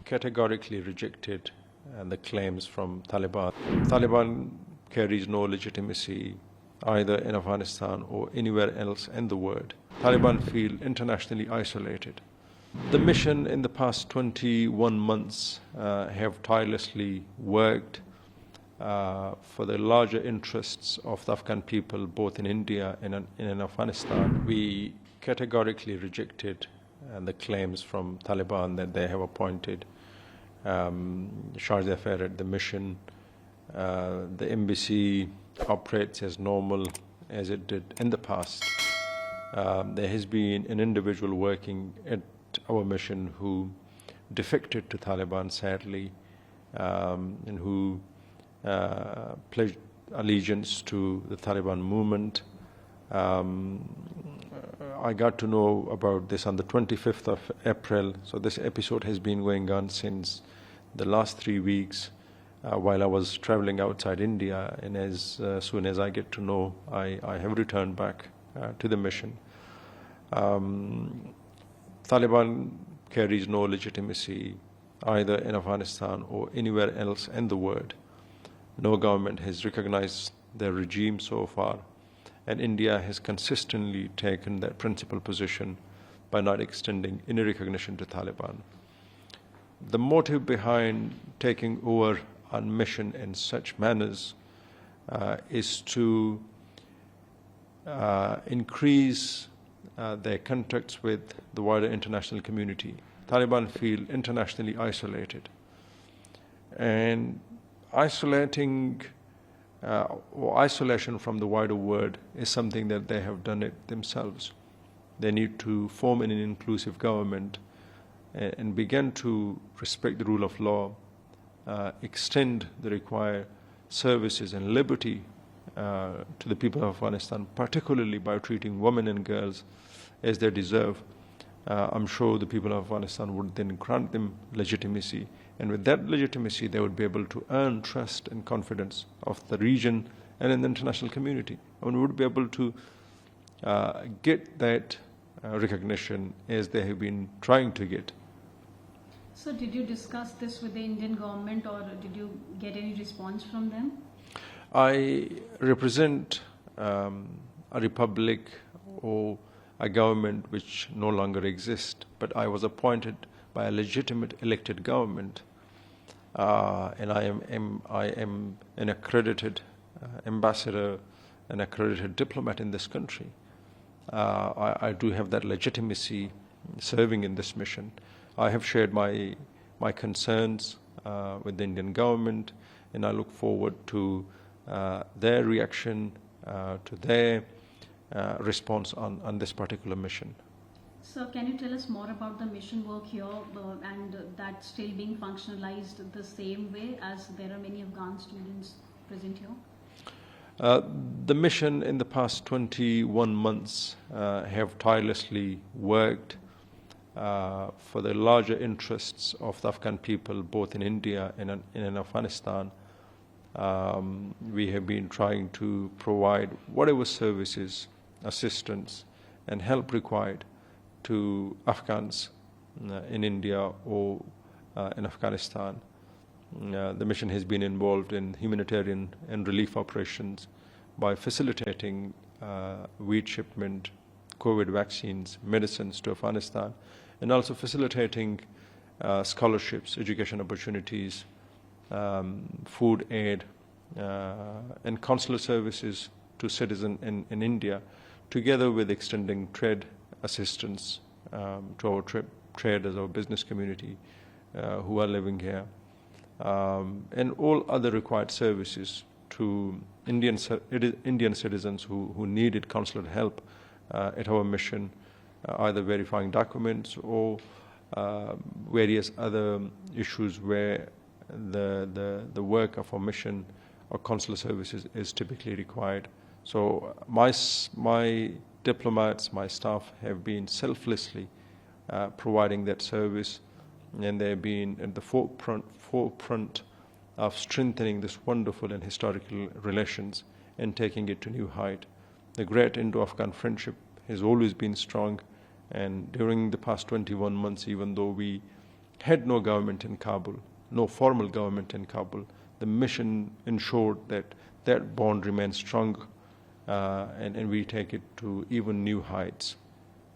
categorically rejected the claims from Taliban. Taliban carries no legitimacy either in Afghanistan or anywhere else in the world. Taliban feel internationally isolated. The mission in the past 21 months have tirelessly worked for the larger interests of the Afghan people, both in India and in Afghanistan. We categorically rejected the claims from Taliban that they have appointed Shah Farid the mission. The embassy operates as normal as it did in the past. There has been an individual working at our mission who defected to Taliban, sadly, and who pledged allegiance to the Taliban movement. I got to know about this on the 25th of April, so this episode has been going on since the last 3 weeks while I was traveling outside India, and as soon as I get to know, I have returned back to the mission. Taliban carries no legitimacy either in Afghanistan or anywhere else in the world. No government has recognized their regime so far, and India has consistently taken that principal position by not extending any recognition to Taliban. The motive behind taking over on mission in such manners is to increase their contacts with the wider international community. Taliban feel internationally isolated, and isolation from the wider world is something that they have done it themselves. They need to form an inclusive government and begin to respect the rule of law, extend the required services and liberty to the people of Afghanistan, particularly by treating women and girls as they deserve. I'm sure the people of Afghanistan would then grant them legitimacy, and with that legitimacy they would be able to earn trust and confidence of the region and in the international community, and would be able to get that recognition as they have been trying to get. So did you discuss this with the Indian government, or did you get any response from them? I represent a republic or a government which no longer exists, but I was appointed by a legitimate elected government, and I am an accredited ambassador, an accredited diplomat in this country. I do have that legitimacy serving in this mission. I have shared my concerns with the Indian government, and I look forward to their reaction, to their response on this particular mission. So can you tell us more about the mission work here and that still being functionalized the same way as there are many Afghan students present here? The mission in the past 21 months have tirelessly worked for the larger interests of the Afghan people, both in India and in Afghanistan. We have been trying to provide whatever services, assistance, and help required to Afghans in India or in Afghanistan. The mission has been involved in humanitarian and relief operations by facilitating wheat shipment, COVID vaccines, medicines to Afghanistan, and also facilitating scholarships, education opportunities, food aid, and consular services to citizens in India, together with extending trade assistance to our traders, our business community who are living here, and all other required services to Indian citizens who needed consular help at our mission, either verifying documents or various other issues where the work of our mission or consular services is typically required. So my diplomats, my staff have been selflessly providing that service, and they've been at the forefront of strengthening this wonderful and historical relations and taking it to new height. The great Indo-Afghan friendship has always been strong, and during the past 21 months, even though we had no government in Kabul, no formal government in Kabul. The mission ensured that that bond remains strong, and we take it to even new heights.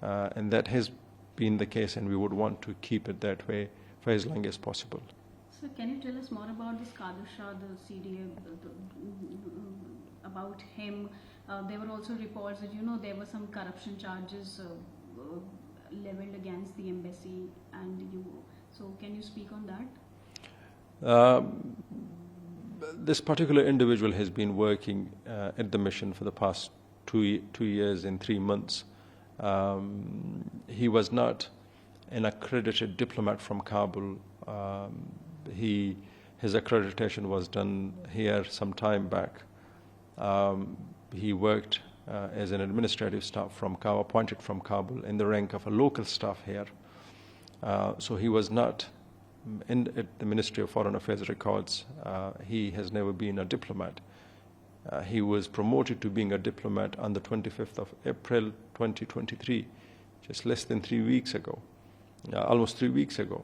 And that has been the case, and we would want to keep it that way for as long as possible. So can you tell us more about this Qadir Shah, the CDA, about him? There were also reports that, there were some corruption charges leveled against the embassy and you. So can you speak on that? This particular individual has been working at the mission for the past 2 years and 3 months. He was not an accredited diplomat from Kabul. His accreditation was done here some time back. He worked as an administrative staff from Kabul, appointed from Kabul in the rank of a local staff here. So he was not at the Ministry of Foreign Affairs records. He has never been a diplomat. He was promoted to being a diplomat on the 25th of April 2023, just less than 3 weeks ago, almost 3 weeks ago.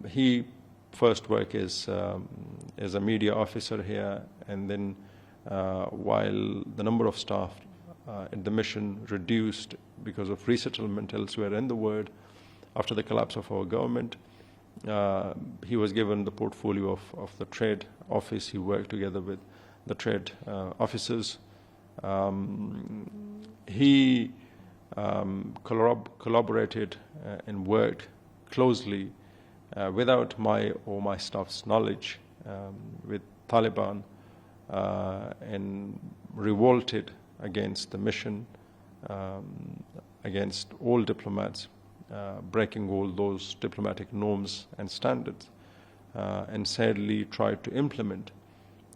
He first worked as a media officer here, and then while the number of staff at the mission reduced because of resettlement elsewhere in the world after the collapse of our government, he was given the portfolio of the trade office. He worked together with the trade officers. He collaborated and worked closely without my or my staff's knowledge with Taliban and revolted against the mission, against all diplomats, breaking all those diplomatic norms and standards, and sadly tried to implement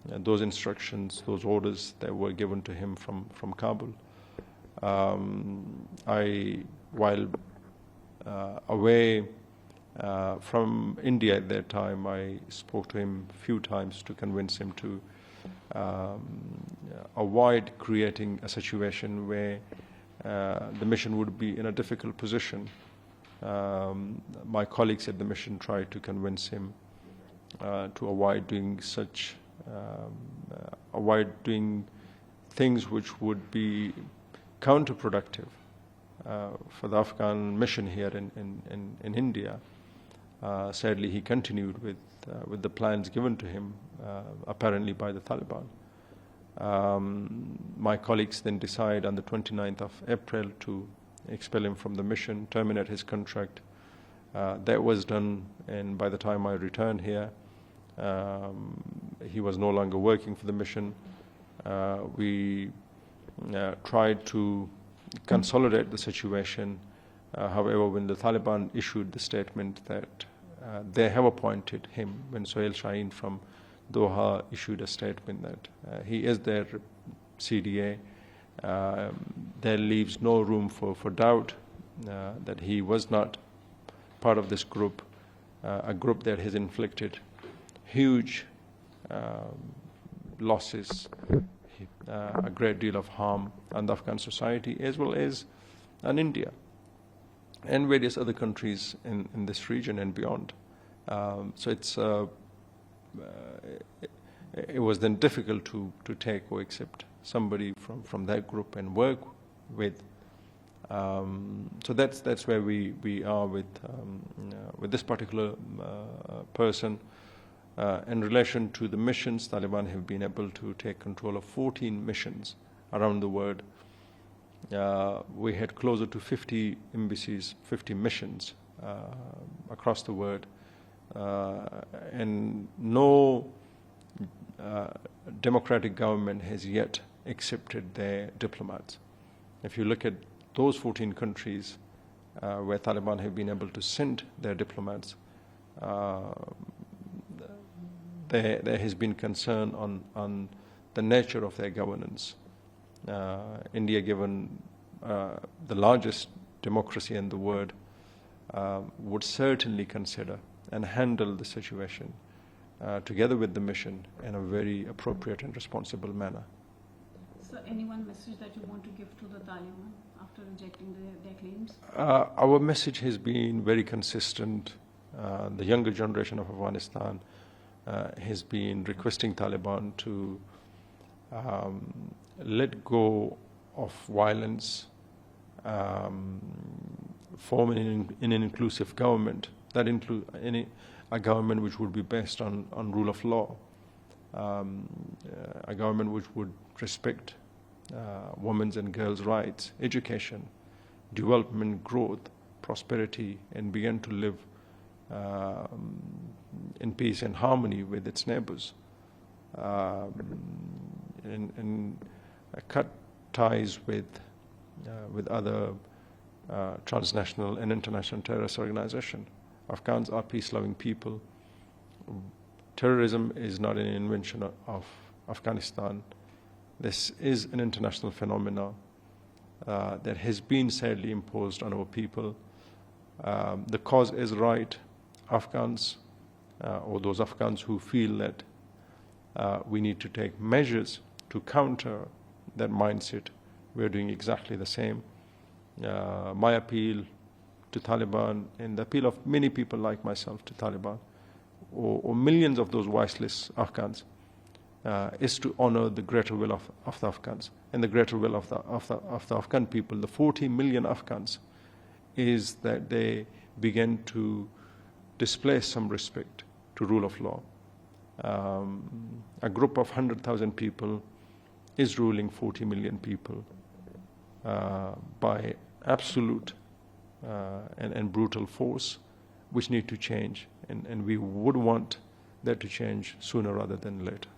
those instructions, those orders that were given to him from Kabul. While away from India at that time, I spoke to him a few times to convince him to avoid creating a situation where the mission would be in a difficult position. My colleagues at the mission tried to convince him to avoid doing things which would be counterproductive for the Afghan mission here in India. Sadly, he continued with the plans given to him, apparently by the Taliban. My colleagues then decided on the 29th of April to expel him from the mission, terminate his contract. That was done, and by the time I returned here, he was no longer working for the mission. We tried to consolidate the situation. However, when the Taliban issued the statement that they have appointed him, when Sohail Shaheen from Doha issued a statement that he is their CDA, there leaves no room for doubt that he was not part of this group, a group that has inflicted huge losses, a great deal of harm on the Afghan society, as well as on India and various other countries in this region and beyond. So it was then difficult to take or accept somebody from that group and work with. So that's where we are with this particular person. In relation to the missions, Taliban have been able to take control of 14 missions around the world. We had closer to 50 embassies, 50 missions across the world, and no democratic government has yet accepted their diplomats. If you look at those 14 countries where Taliban have been able to send their diplomats, there has been concern on the nature of their governance. India, given the largest democracy in the world, would certainly consider and handle the situation together with the mission in a very appropriate and responsible manner. So any one message that you want to give to the Taliban after rejecting their claims? Our message has been very consistent the younger generation of Afghanistan has been requesting Taliban to let go of violence, form an inclusive government that include a government which would be based on rule of law, a government which would respect women's and girls' rights, education, development, growth, prosperity, and begin to live in peace and harmony with its neighbors, and cut ties with other transnational and international terrorist organizations. Afghans are peace-loving people. Terrorism is not an invention of Afghanistan. This is an international phenomenon that has been sadly imposed on our people. The cause is right. Afghans, or those Afghans who feel that we need to take measures to counter that mindset, we're doing exactly the same. My appeal to Taliban, and the appeal of many people like myself to Taliban, or millions of those voiceless Afghans, is to honor the greater will of the Afghans. And the greater will of the Afghan people, the 40 million Afghans, is that they begin to display some respect to rule of law. A group of 100,000 people is ruling 40 million people by absolute and brutal force, which need to change. And we would want that to change sooner rather than later.